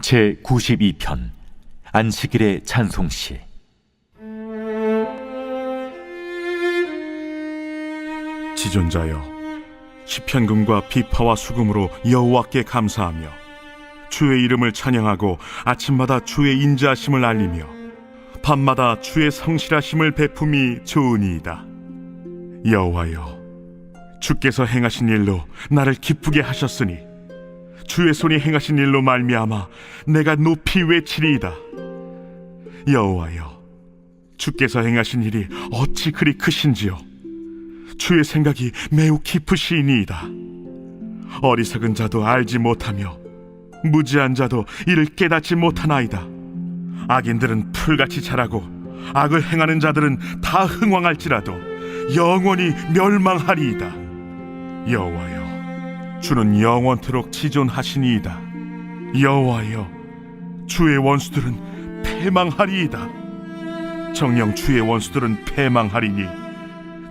제92편 안식일의 찬송시. 지존자여, 시편금과 비파와 수금으로 여호와께 감사하며 주의 이름을 찬양하고 아침마다 주의 인자하심을 알리며 밤마다 주의 성실하심을 베품이 좋으니이다. 여호와여, 주께서 행하신 일로 나를 기쁘게 하셨으니 주의 손이 행하신 일로 말미암아 내가 높이 외치리이다. 여호와여, 주께서 행하신 일이 어찌 그리 크신지요. 주의 생각이 매우 깊으시니이다. 어리석은 자도 알지 못하며 무지한 자도 이를 깨닫지 못하나이다. 악인들은 풀같이 자라고 악을 행하는 자들은 다 흥왕할지라도 영원히 멸망하리이다. 여호와여, 주는 영원토록 지존하시니이다. 여호와여, 주의 원수들은 패망하리이다. 정녕 주의 원수들은 패망하리니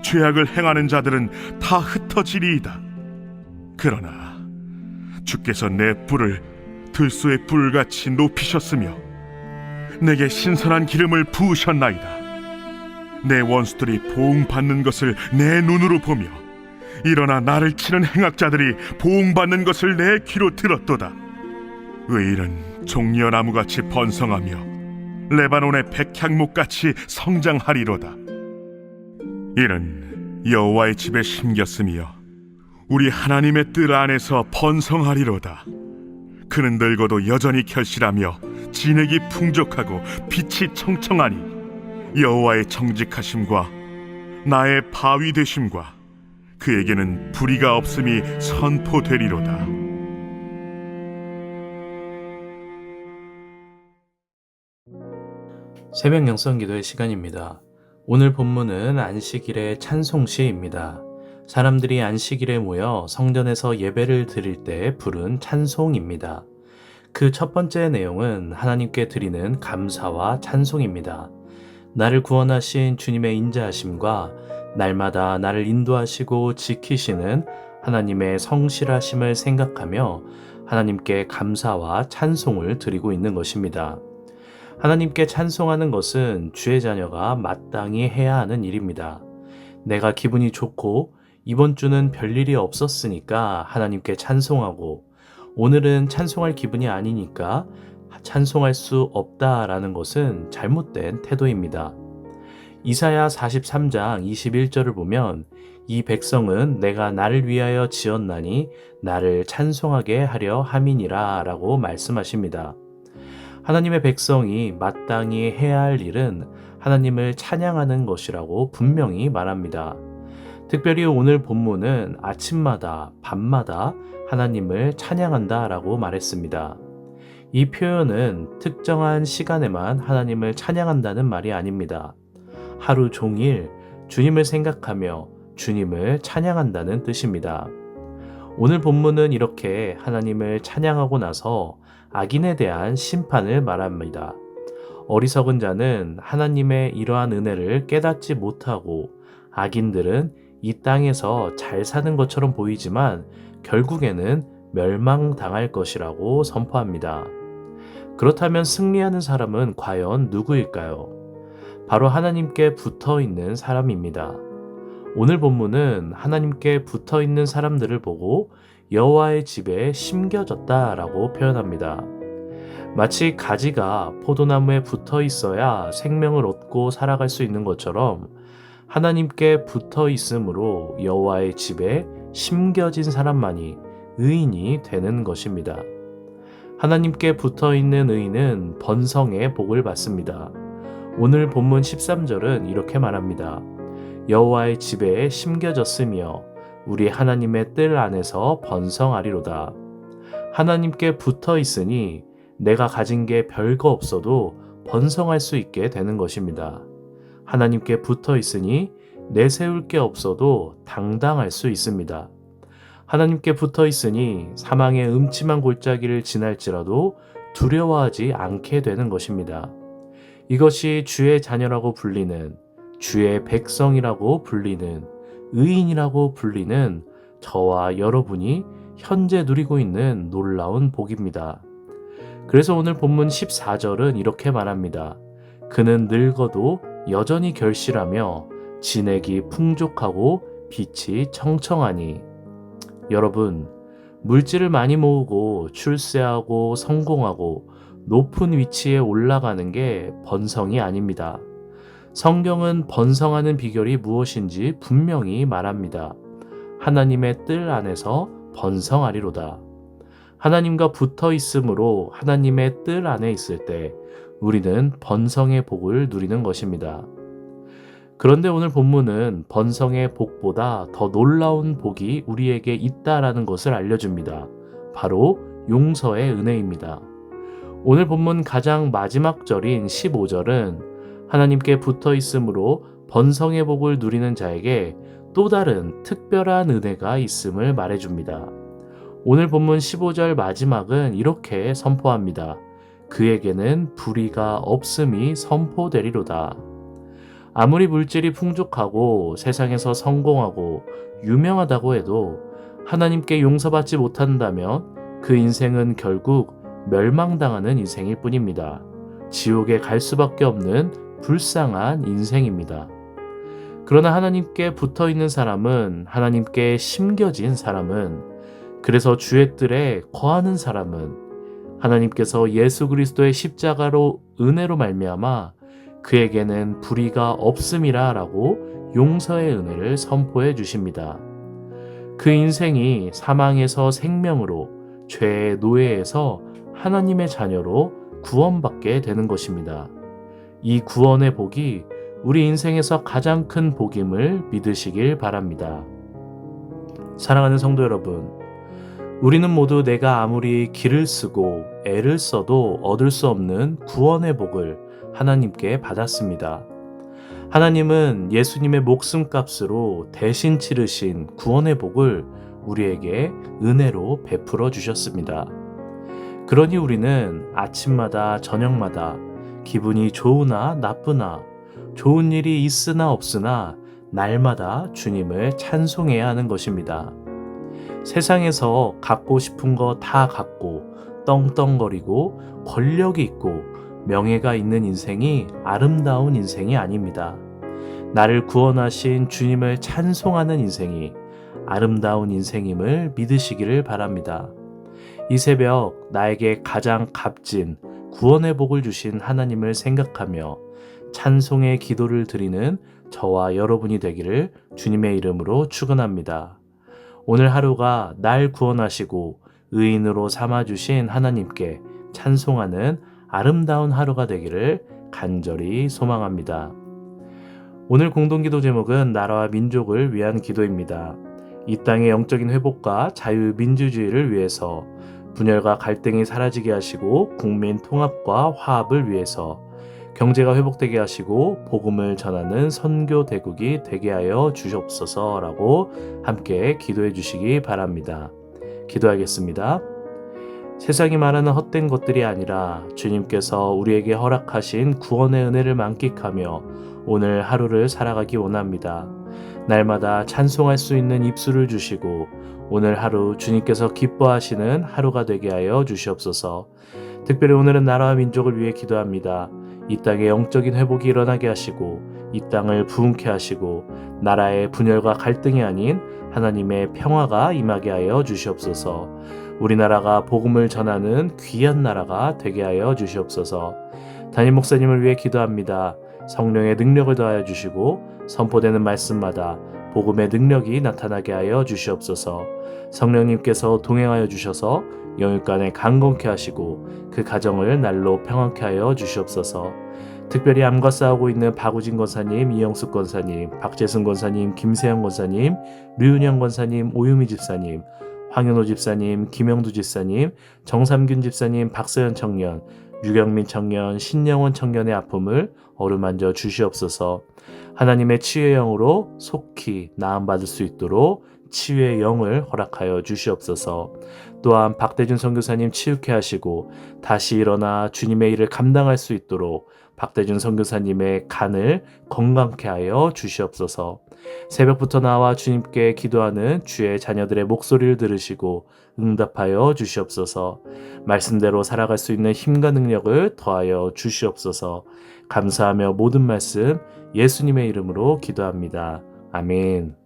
죄악을 행하는 자들은 다 흩어지리이다. 그러나 주께서 내 뿔을 들소의 뿔같이 높이셨으며 내게 신선한 기름을 부으셨나이다. 내 원수들이 보응받는 것을 내 눈으로 보며 일어나 나를 치는 행악자들이 보응받는 것을 내 귀로 들었도다. 의인은 종려나무같이 번성하며 레바논의 백향목같이 성장하리로다. 이는 여호와의 집에 심겼으며 우리 하나님의 뜰 안에서 번성하리로다. 그는 늙어도 여전히 결실하며 진액이 풍족하고 빛이 청청하니 여호와의 정직하심과 나의 바위 되심과 그에게는 불의가 없음이 선포되리로다. 새벽 영성 기도의 시간입니다. 오늘 본문은 안식일의 찬송시입니다. 사람들이 안식일에 모여 성전에서 예배를 드릴 때 부른 찬송입니다. 그 첫 번째 내용은 하나님께 드리는 감사와 찬송입니다. 나를 구원하신 주님의 인자하심과 날마다 나를 인도하시고 지키시는 하나님의 성실하심을 생각하며 하나님께 감사와 찬송을 드리고 있는 것입니다. 하나님께 찬송하는 것은 주의 자녀가 마땅히 해야 하는 일입니다. 내가 기분이 좋고 이번 주는 별일이 없었으니까 하나님께 찬송하고 오늘은 찬송할 기분이 아니니까 찬송할 수 없다라는 것은 잘못된 태도입니다. 이사야 43장 21절을 보면 이 백성은 내가 나를 위하여 지었나니 나를 찬송하게 하려 함이니라 라고 말씀하십니다. 하나님의 백성이 마땅히 해야 할 일은 하나님을 찬양하는 것이라고 분명히 말합니다. 특별히 오늘 본문은 아침마다 밤마다 하나님을 찬양한다 라고 말했습니다. 이 표현은 특정한 시간에만 하나님을 찬양한다는 말이 아닙니다. 하루 종일 주님을 생각하며 주님을 찬양한다는 뜻입니다. 오늘 본문은 이렇게 하나님을 찬양하고 나서 악인에 대한 심판을 말합니다. 어리석은 자는 하나님의 이러한 은혜를 깨닫지 못하고 악인들은 이 땅에서 잘 사는 것처럼 보이지만 결국에는 멸망당할 것이라고 선포합니다. 그렇다면 승리하는 사람은 과연 누구일까요? 바로 하나님께 붙어 있는 사람입니다. 오늘 본문은 하나님께 붙어 있는 사람들을 보고 여호와의 집에 심겨졌다라고 표현합니다. 마치 가지가 포도나무에 붙어 있어야 생명을 얻고 살아갈 수 있는 것처럼 하나님께 붙어 있으므로 여호와의 집에 심겨진 사람만이 의인이 되는 것입니다. 하나님께 붙어 있는 의인은 번성의 복을 받습니다. 오늘 본문 13절은 이렇게 말합니다. 여호와의 집에 심겨졌으며 우리 하나님의 뜰 안에서 번성하리로다. 하나님께 붙어 있으니 내가 가진 게 별거 없어도 번성할 수 있게 되는 것입니다. 하나님께 붙어 있으니 내세울 게 없어도 당당할 수 있습니다. 하나님께 붙어 있으니 사망의 음침한 골짜기를 지날지라도 두려워하지 않게 되는 것입니다. 이것이 주의 자녀라고 불리는, 주의 백성이라고 불리는, 의인이라고 불리는 저와 여러분이 현재 누리고 있는 놀라운 복입니다. 그래서 오늘 본문 14절은 이렇게 말합니다. 그는 늙어도 여전히 결실하며 진액이 풍족하고 빛이 청청하니. 여러분, 물질을 많이 모으고 출세하고 성공하고 높은 위치에 올라가는 게 번성이 아닙니다. 성경은 번성하는 비결이 무엇인지 분명히 말합니다. 하나님의 뜰 안에서 번성하리로다. 하나님과 붙어 있으므로 하나님의 뜰 안에 있을 때 우리는 번성의 복을 누리는 것입니다. 그런데 오늘 본문은 번성의 복보다 더 놀라운 복이 우리에게 있다라는 것을 알려줍니다. 바로 용서의 은혜입니다. 오늘 본문 가장 마지막 절인 15절은 하나님께 붙어 있으므로 번성의 복을 누리는 자에게 또 다른 특별한 은혜가 있음을 말해줍니다. 오늘 본문 15절 마지막은 이렇게 선포합니다. 그에게는 불의가 없음이 선포되리로다. 아무리 물질이 풍족하고 세상에서 성공하고 유명하다고 해도 하나님께 용서받지 못한다면 그 인생은 결국 멸망당하는 인생일 뿐입니다. 지옥에 갈 수밖에 없는 불쌍한 인생입니다. 그러나 하나님께 붙어 있는 사람은, 하나님께 심겨진 사람은, 그래서 주의 뜰에 거하는 사람은 하나님께서 예수 그리스도의 십자가로 은혜로 말미암아 그에게는 불의가 없음이라 라고 용서의 은혜를 선포해 주십니다. 그 인생이 사망에서 생명으로, 죄의 노예에서 하나님의 자녀로 구원받게 되는 것입니다. 이 구원의 복이 우리 인생에서 가장 큰 복임을 믿으시길 바랍니다. 사랑하는 성도 여러분, 우리는 모두 내가 아무리 길을 쓰고 애를 써도 얻을 수 없는 구원의 복을 하나님께 받았습니다. 하나님은 예수님의 목숨값으로 대신 치르신 구원의 복을 우리에게 은혜로 베풀어 주셨습니다. 그러니 우리는 아침마다 저녁마다 기분이 좋으나 나쁘나 좋은 일이 있으나 없으나 날마다 주님을 찬송해야 하는 것입니다. 세상에서 갖고 싶은 거 다 갖고 떵떵거리고 권력이 있고 명예가 있는 인생이 아름다운 인생이 아닙니다. 나를 구원하신 주님을 찬송하는 인생이 아름다운 인생임을 믿으시기를 바랍니다. 이 새벽 나에게 가장 값진 구원의 복을 주신 하나님을 생각하며 찬송의 기도를 드리는 저와 여러분이 되기를 주님의 이름으로 축원합니다. 오늘 하루가 날 구원하시고 의인으로 삼아주신 하나님께 찬송하는 아름다운 하루가 되기를 간절히 소망합니다. 오늘 공동기도 제목은 나라와 민족을 위한 기도입니다. 이 땅의 영적인 회복과 자유민주주의를 위해서, 분열과 갈등이 사라지게 하시고 국민 통합과 화합을 위해서, 경제가 회복되게 하시고 복음을 전하는 선교 대국이 되게 하여 주시옵소서라고 함께 기도해 주시기 바랍니다. 기도하겠습니다. 세상이 말하는 헛된 것들이 아니라 주님께서 우리에게 허락하신 구원의 은혜를 만끽하며 오늘 하루를 살아가기 원합니다. 날마다 찬송할 수 있는 입술을 주시고 오늘 하루 주님께서 기뻐하시는 하루가 되게 하여 주시옵소서. 특별히 오늘은 나라와 민족을 위해 기도합니다. 이 땅에 영적인 회복이 일어나게 하시고 이 땅을 부흥케 하시고 나라의 분열과 갈등이 아닌 하나님의 평화가 임하게 하여 주시옵소서. 우리나라가 복음을 전하는 귀한 나라가 되게 하여 주시옵소서. 담임 목사님을 위해 기도합니다. 성령의 능력을 더하여 주시고 선포되는 말씀마다 복음의 능력이 나타나게 하여 주시옵소서. 성령님께서 동행하여 주셔서 영육간에 강건케 하시고 그 가정을 날로 평안케 하여 주시옵소서. 특별히 암과 싸우고 있는 박우진 권사님, 이영숙 권사님, 박재승 권사님, 김세영 권사님, 류은영 권사님, 오유미 집사님, 황현호 집사님, 김영두 집사님, 정삼균 집사님, 박서연 청년, 유경민 청년, 신영원 청년의 아픔을 어루만져 주시옵소서. 하나님의 치유의 영으로 속히 나음받을 수 있도록 치유의 영을 허락하여 주시옵소서. 또한 박대준 선교사님 치유케 하시고 다시 일어나 주님의 일을 감당할 수 있도록 박대준 선교사님의 간을 건강케 하여 주시옵소서. 새벽부터 나와 주님께 기도하는 주의 자녀들의 목소리를 들으시고 응답하여 주시옵소서. 말씀대로 살아갈 수 있는 힘과 능력을 더하여 주시옵소서. 감사하며 모든 말씀 예수님의 이름으로 기도합니다. 아멘.